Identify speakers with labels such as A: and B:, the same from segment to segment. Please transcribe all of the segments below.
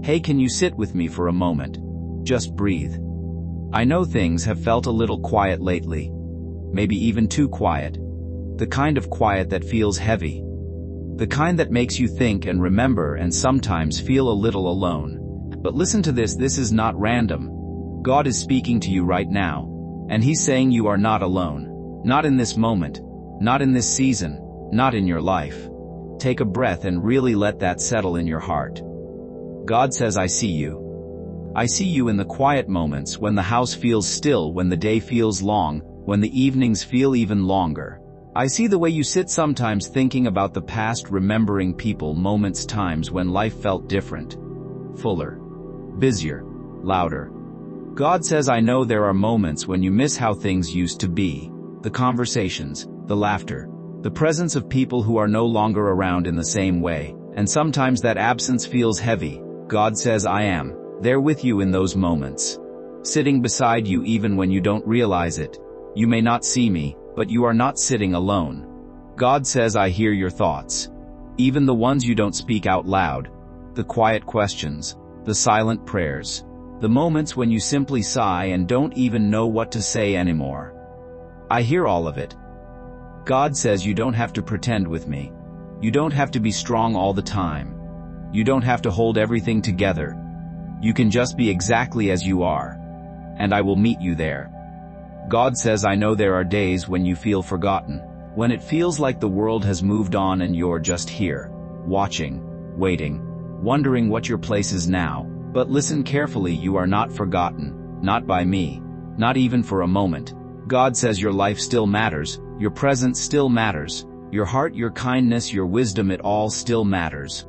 A: Hey, can you sit with me for a moment? Just breathe. I know things have felt a little quiet lately. Maybe even too quiet. The kind of quiet that feels heavy. The kind that makes you think and remember and sometimes feel a little alone. But listen to this is not random. God is speaking to you right now. And He's saying you are not alone. Not in this moment. Not in this season. Not in your life. Take a breath and really let that settle in your heart. God says, I see you. I see you in the quiet moments when the house feels still, when the day feels long, when the evenings feel even longer. I see the way you sit sometimes thinking about the past, remembering people, moments, times when life felt different. Fuller. Busier. Louder. God says, I know there are moments when you miss how things used to be. The conversations, the laughter, the presence of people who are no longer around in the same way. And sometimes that absence feels heavy. God says, I am there with you in those moments. Sitting beside you even when you don't realize it. You may not see me, but you are not sitting alone. God says, I hear your thoughts. Even the ones you don't speak out loud. The quiet questions. The silent prayers. The moments when you simply sigh and don't even know what to say anymore. I hear all of it. God says you don't have to pretend with me. You don't have to be strong all the time. You don't have to hold everything together. You can just be exactly as you are. And I will meet you there. God says, I know there are days when you feel forgotten, when it feels like the world has moved on and you're just here, watching, waiting, wondering what your place is now. But listen carefully, you are not forgotten, not by me, not even for a moment. God says your life still matters, your presence still matters, your heart, your kindness, your wisdom, it all still matters.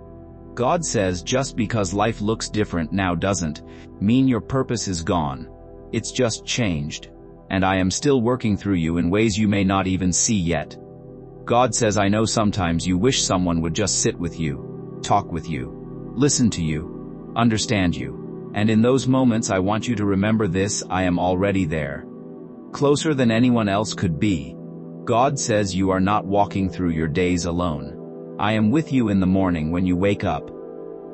A: God says just because life looks different now doesn't mean your purpose is gone. It's just changed. And I am still working through you in ways you may not even see yet. God says, I know sometimes you wish someone would just sit with you, talk with you, listen to you, understand you. And in those moments I want you to remember this, I am already there. Closer than anyone else could be. God says you are not walking through your days alone. I am with you in the morning when you wake up.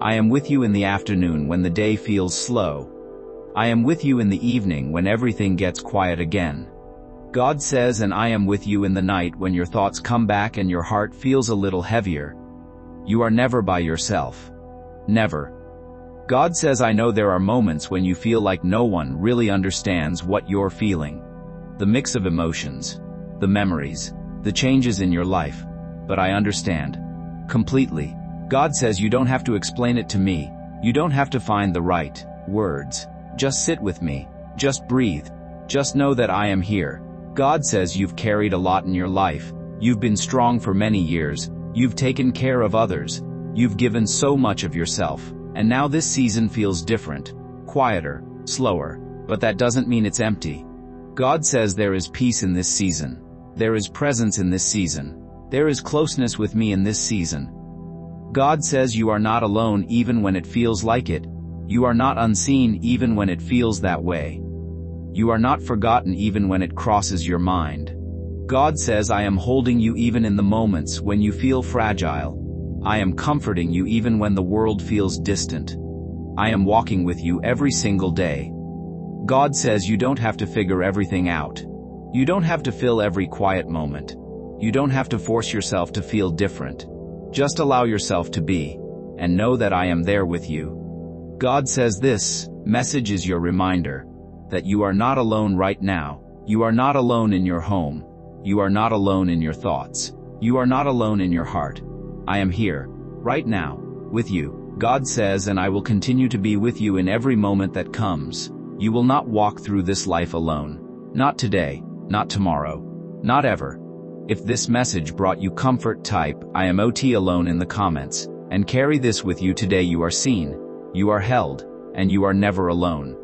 A: I am with you in the afternoon when the day feels slow. I am with you in the evening when everything gets quiet again. God says, and I am with you in the night when your thoughts come back and your heart feels a little heavier. You are never by yourself. Never. God says, I know there are moments when you feel like no one really understands what you're feeling. The mix of emotions, the memories, the changes in your life. But I understand. Completely. God says you don't have to explain it to me. You don't have to find the right words. Just sit with me. Just breathe. Just know that I am here. God says you've carried a lot in your life. You've been strong for many years. You've taken care of others. You've given so much of yourself. And now this season feels different. Quieter. Slower. But that doesn't mean it's empty. God says there is peace in this season. There is presence in this season. There is closeness with me in this season. God says you are not alone even when it feels like it. You are not unseen even when it feels that way. You are not forgotten even when it crosses your mind. God says I am holding you even in the moments when you feel fragile. I am comforting you even when the world feels distant. I am walking with you every single day. God says you don't have to figure everything out. You don't have to fill every quiet moment. You don't have to force yourself to feel different. Just allow yourself to be, and know that I am there with you. God says this message is your reminder that you are not alone right now. You are not alone in your home. You are not alone in your thoughts. You are not alone in your heart. I am here, right now, with you. God says, and I will continue to be with you in every moment that comes. You will not walk through this life alone. Not today, not tomorrow, not ever. If this message brought you comfort, type, I am OT alone in the comments, and carry this with you today. You are seen, you are held, and you are never alone.